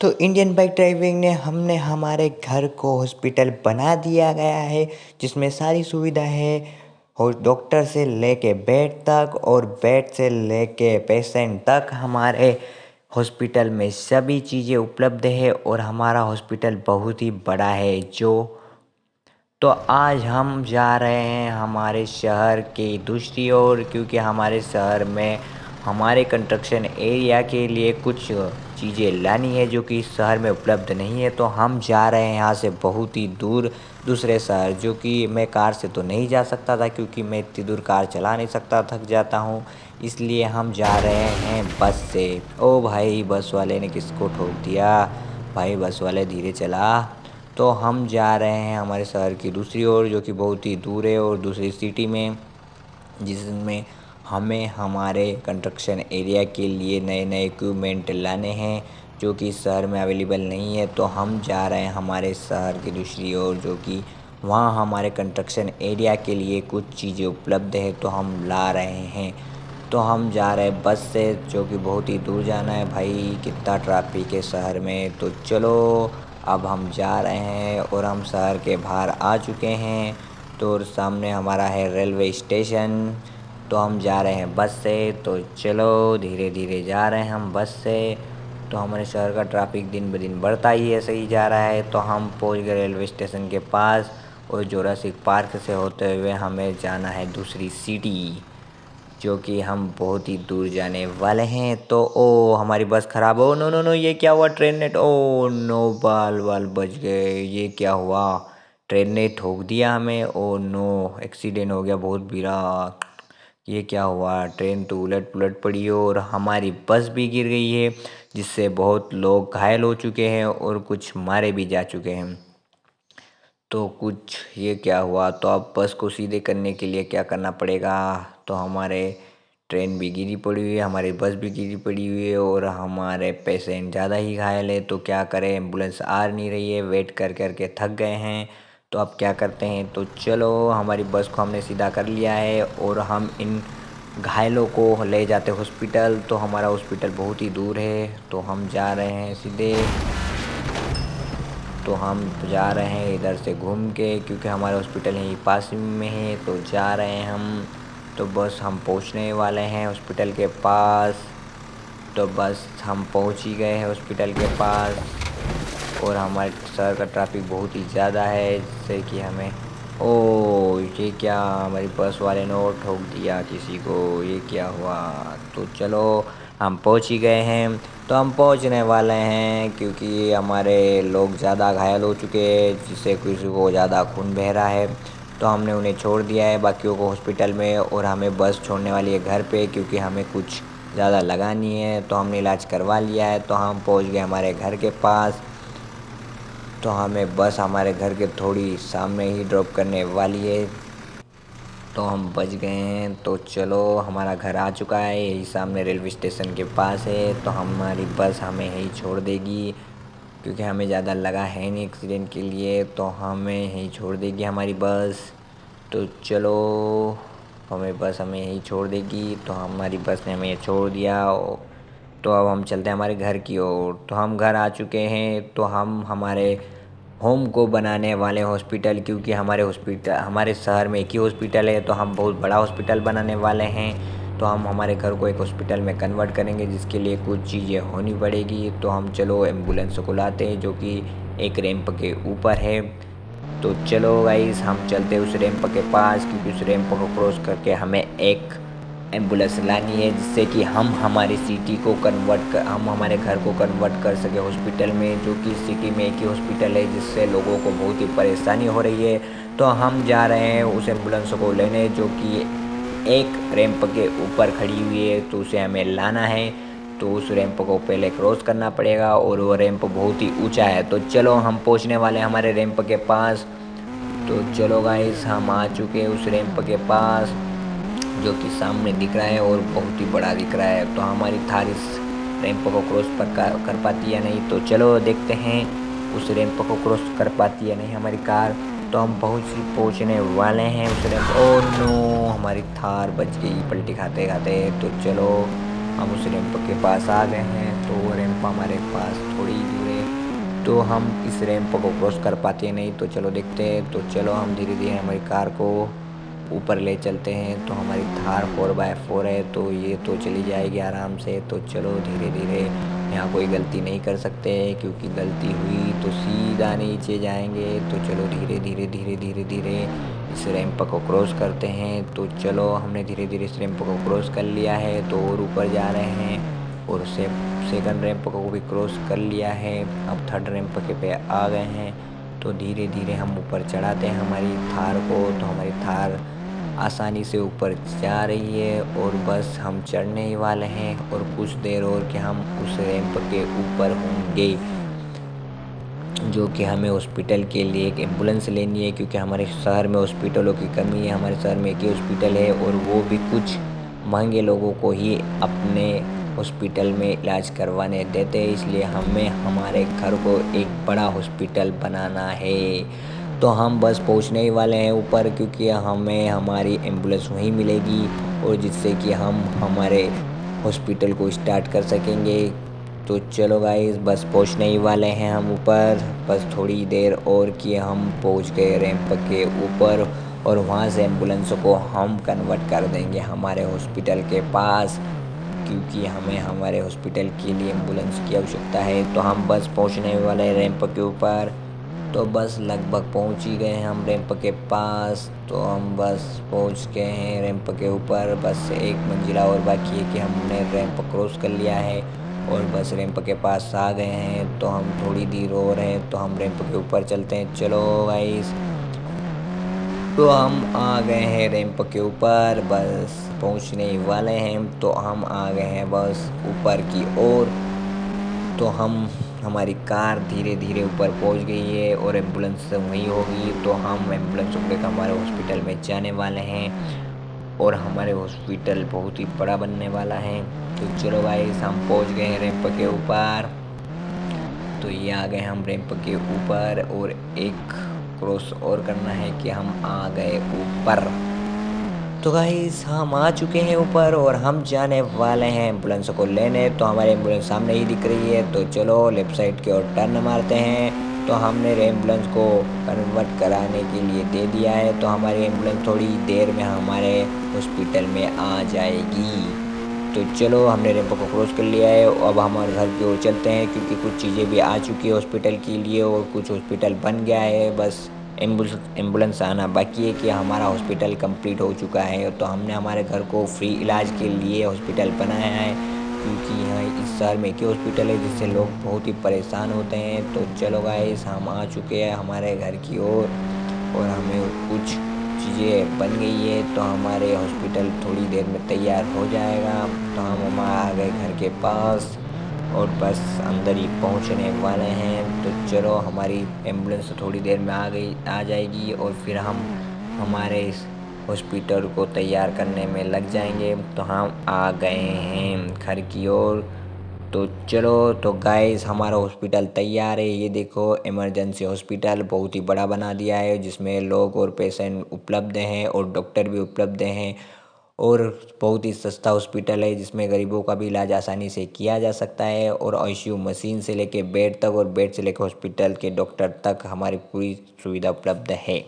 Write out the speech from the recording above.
तो Indian bike driving ने हमने हमारे घर को हॉस्पिटल बना दिया गया है, जिसमें सारी सुविधा है। और डॉक्टर से लेके बेड तक और बेड से लेके पेशेंट तक हमारे हॉस्पिटल में सभी चीज़ें उपलब्ध है और हमारा हॉस्पिटल बहुत ही बड़ा है। तो आज हम जा रहे हैं हमारे शहर की दूसरी ओर, क्योंकि हमारे शहर में हमारे कंस्ट्रक्शन एरिया के लिए कुछ चीज़ें लानी है जो कि शहर में उपलब्ध नहीं है। तो हम जा रहे हैं यहाँ से बहुत ही दूर दूसरे शहर, जो कि मैं कार से तो नहीं जा सकता था क्योंकि मैं इतनी दूर कार चला नहीं सकता, थक जाता हूँ। इसलिए हम जा रहे हैं बस से। ओ भाई, बस वाले ने किसको ठोक दिया? भाई बस वाले धीरे चला। तो हम जा रहे हैं हमारे शहर की दूसरी ओर, जो कि बहुत ही दूर है और दूसरी सिटी में, जिसमें हमें हमारे कंस्ट्रक्शन एरिया के लिए नए नए इक्विपमेंट लाने हैं जो कि शहर में अवेलेबल नहीं है। तो हम जा रहे हैं हमारे शहर की दूसरी ओर, जो कि वहाँ हमारे कंस्ट्रक्शन एरिया के लिए कुछ चीज़ें उपलब्ध है, तो हम ला रहे हैं। तो हम जा रहे हैं बस से, जो कि बहुत ही दूर जाना है। भाई कितना ट्रैफिक है शहर में। तो चलो, अब हम जा रहे हैं और हम शहर के बाहर आ चुके हैं। तो सामने हमारा है रेलवे स्टेशन। तो हम जा रहे हैं बस से। तो चलो, धीरे धीरे जा रहे हैं हम बस से। तो हमारे शहर का ट्रैफिक दिन ब दिन बढ़ता ही ऐसे ही जा रहा है। तो हम पहुंच गए रेलवे स्टेशन के पास और जोरासिक पार्क से होते हुए हमें जाना है दूसरी सिटी, जो कि हम बहुत ही दूर जाने वाले हैं। तो ओ, हमारी बस ख़राब हो। नो नो नो, ये क्या हुआ? ट्रेन ने ओ नो, बाल बाल बच गए। ये क्या हुआ? ट्रेन ने ठोक दिया हमें। ओ नो, एक्सीडेंट हो गया बहुत बुरा। ये क्या हुआ? ट्रेन तो उलट पुलट पड़ी हो और हमारी बस भी गिर गई है, जिससे बहुत लोग घायल हो चुके हैं और कुछ मारे भी जा चुके हैं। तो कुछ ये क्या हुआ? तो अब बस को सीधे करने के लिए क्या करना पड़ेगा? तो हमारे ट्रेन भी गिरी पड़ी हुई है, हमारी बस भी गिरी पड़ी हुई है और हमारे पेशेंट ज़्यादा ही घायल है। तो क्या करें, एम्बुलेंस आ नहीं रही है, वेट कर कर के थक गए हैं। तो अब क्या करते हैं? तो चलो, हमारी बस को हमने सीधा कर लिया है और हम इन घायलों को ले जाते हॉस्पिटल। तो हमारा हॉस्पिटल बहुत ही दूर है, तो हम जा रहे हैं सीधे। तो हम जा रहे हैं इधर से घूम के, क्योंकि हमारा हॉस्पिटल यहीं पास में है। तो जा रहे हैं हम। तो बस हम पहुंचने वाले हैं हॉस्पिटल के पास। तो बस हम पहुंच ही गए हैं हॉस्पिटल के पास और हमारे शहर का ट्रैफिक बहुत ही ज़्यादा है, जिससे कि हमें ओ, ये क्या? हमारी बस वाले ने और ठोक दिया किसी को। ये क्या हुआ? तो चलो, हम पहुंच ही गए हैं। तो हम पहुंचने वाले हैं, क्योंकि हमारे लोग ज़्यादा घायल हो चुके हैं, जिससे किसी को ज़्यादा खून बह रहा है। तो हमने उन्हें छोड़ दिया है बाकियों को हॉस्पिटल में, और हमें बस छोड़ने वाली है घर पे, क्योंकि हमें कुछ ज़्यादा लगा नहीं है। तो हमने इलाज करवा लिया है। तो हम पहुंच गए हमारे घर के पास। तो हमें बस हमारे घर के थोड़ी सामने ही ड्रॉप करने वाली है। तो हम बच गए हैं। तो चलो, हमारा घर आ चुका है, यही सामने रेलवे स्टेशन के पास है। तो हमारी बस हमें यहीं छोड़ देगी, क्योंकि हमें ज़्यादा लगा है नहीं एक्सीडेंट के लिए। तो हमें यहीं छोड़ देगी हमारी बस। तो चलो, हमें यहीं छोड़ देगी। तो हमारी बस ने हमें छोड़ दिया। तो अब हम चलते हैं हमारे घर की ओर। तो हम घर आ चुके हैं। तो हम हमारे होम को बनाने वाले हॉस्पिटल, क्योंकि हमारे शहर में एक ही हॉस्पिटल है, तो हम बहुत बड़ा हॉस्पिटल बनाने वाले हैं। तो हम हमारे घर को एक हॉस्पिटल में कन्वर्ट करेंगे, जिसके लिए कुछ चीज़ें होनी पड़ेगी। तो हम चलो एम्बुलेंस को लाते हैं, जो कि एक रैंप के ऊपर है। तो चलो गाइस, हम चलते हैं उस रैंप के पास, क्योंकि उस रैंप को क्रॉस करके हमें एक एम्बुलेंस लानी है, जिससे कि हम हमारी हम हमारे घर को कन्वर्ट कर सके हॉस्पिटल में, जो कि सिटी में एक ही हॉस्पिटल है, जिससे लोगों को बहुत ही परेशानी हो रही है। तो हम जा रहे हैं उस एम्बुलेंस को लेने, जो कि एक रैंप के ऊपर खड़ी हुई है। तो उसे हमें लाना है। तो उस रैंप को पहले क्रॉस करना पड़ेगा, और वो रैंप बहुत ही ऊंचा है। तो चलो, हम पहुंचने वाले हैं हमारे रैंप के पास। तो चलो गाइस, हम आ चुके हैं उस रैंप के पास, जो कि सामने दिख रहा है और बहुत ही बड़ा दिख रहा है। तो हमारी थार इस रैंप को क्रॉस कर पाती है नहीं। तो चलो देखते हैं उस रैंप को क्रॉस कर पाती है नहीं हमारी कार। तो हम पहुंचने वाले हैं उस रैंप। ओह नो, हमारी थार बच गई पलटी खाते खाते। तो चलो, हम उस रैंप के पास आ गए हैं। तो वो रैंप हमारे पास थोड़ी ही दूर है, तो हम इस रैंप को क्रॉस कर पाते हैं नहीं। तो चलो देखते हैं। तो चलो हम धीरे धीरे हमारी कार को ऊपर ले चलते हैं। तो हमारी थार 4x4 है, तो ये तो चली जाएगी आराम से। तो चलो धीरे धीरे, यहाँ कोई गलती नहीं कर सकते, क्योंकि गलती हुई तो सीधा नीचे जाएंगे। तो चलो धीरे धीरे धीरे धीरे धीरे इस रैंप को क्रॉस करते हैं। तो चलो हमने धीरे धीरे इस रैंप को क्रॉस कर लिया है, तो और ऊपर जा रहे हैं। और सेकंड रैंप को भी क्रॉस कर लिया है। अब थर्ड रैंप के पे आ गए हैं। तो धीरे धीरे हम ऊपर चढ़ाते हैं हमारी थार को। तो हमारी थार आसानी से ऊपर जा रही है और बस हम चढ़ने ही वाले हैं, और कुछ देर और कि हम उस रैंप के ऊपर होंगे, जो कि हमें हॉस्पिटल के लिए एक एम्बुलेंस लेनी है, क्योंकि हमारे शहर में हॉस्पिटलों की कमी है। हमारे शहर में एक ही हॉस्पिटल है, और वो भी कुछ महंगे लोगों को ही अपने हॉस्पिटल में इलाज करवाने देते हैं। इसलिए हमें हमारे घर को एक बड़ा हॉस्पिटल बनाना है। तो हम बस पहुंचने ही वाले हैं ऊपर, क्योंकि हमें हमारी एम्बुलेंस वहीं मिलेगी, और जिससे कि हम हमारे हॉस्पिटल को स्टार्ट कर सकेंगे। तो चलो गाइस, बस पहुंचने ही वाले हैं हम ऊपर। बस थोड़ी देर और कि हम पहुंच गए रैंप के ऊपर, और वहां से एम्बुलेंस को हम कन्वर्ट कर देंगे हमारे हॉस्पिटल के पास, क्योंकि हमें हमारे हॉस्पिटल के लिए एम्बुलेंस की आवश्यकता है। तो हम बस पहुंचने वाले हैं रैंप के ऊपर। तो बस लगभग पहुंच ही गए हैं हम रैंप के पास। तो हम बस पहुंच गए हैं रैंप के ऊपर। बस एक मंजिला और बाकी है कि हमने रैंप क्रॉस कर लिया है, और बस रैंप के पास आ गए हैं। तो हम थोड़ी देर और हैं, तो हम रैंप के ऊपर चलते हैं। चलो गाइस, तो हम आ गए हैं रैंप के ऊपर, बस पहुंचने ही वाले हैं। तो हम आ गए हैं बस ऊपर की ओर। तो हमारी कार धीरे धीरे ऊपर पहुंच गई है, और एम्बुलेंस वहीं होगी। तो हम एम्बुलेंस को लेकर हमारे हॉस्पिटल में जाने वाले हैं, और हमारे हॉस्पिटल बहुत ही बड़ा बनने वाला है। तो चलो गाइस, हम पहुंच गए हैं रैंप के ऊपर। तो ये आ गए हम रैंप के ऊपर, और एक क्रॉस और करना है कि हम आ गए ऊपर। तो गाइस, हम आ चुके हैं ऊपर, और हम जाने वाले हैं एम्बुलेंस को लेने। तो हमारी एम्बुलेंस सामने ही दिख रही है। तो चलो लेफ्ट साइड की ओर टर्न मारते हैं। तो हमने एम्बुलेंस को कन्वर्ट कराने के लिए दे दिया है। तो हमारी एम्बुलेंस थोड़ी देर में हमारे हॉस्पिटल में आ जाएगी। तो चलो, हमने रैंप को क्रॉस कर लिया है। अब हमारे घर की ओर चलते हैं, क्योंकि कुछ चीज़ें भी आ चुकी है हॉस्पिटल के लिए, और कुछ हॉस्पिटल बन गया है। बस एम्बुलेंस आना बाकी है कि हमारा हॉस्पिटल कंप्लीट हो चुका है। तो हमने हमारे घर को फ्री इलाज के लिए हॉस्पिटल बनाया है, क्योंकि यहाँ इस शहर में एक ही हॉस्पिटल है, जिससे लोग बहुत ही परेशान होते हैं। तो चलो गाइस, हम आ चुके हैं हमारे घर की ओर, और हमें कुछ चीज़ें बन गई है। तो हमारे हॉस्पिटल थोड़ी देर में तैयार हो जाएगा। तो हम आ गए घर के पास, और बस अंदर ही पहुंचने वाले हैं। तो चलो, हमारी एम्बुलेंस थोड़ी देर में आ जाएगी, और फिर हम हमारे इस हॉस्पिटल को तैयार करने में लग जाएंगे। तो हम आ गए हैं घर की ओर। तो चलो, तो गाइस, हमारा हॉस्पिटल तैयार है। ये देखो, इमरजेंसी हॉस्पिटल बहुत ही बड़ा बना दिया है, जिसमें लोग और पेशेंट उपलब्ध हैं, और डॉक्टर भी उपलब्ध हैं। और बहुत ही सस्ता हॉस्पिटल है, जिसमें गरीबों का भी इलाज आसानी से किया जा सकता है। और आईसीयू मशीन से लेके बेड तक, और बेड से लेकर हॉस्पिटल के डॉक्टर तक हमारी पूरी सुविधा उपलब्ध है।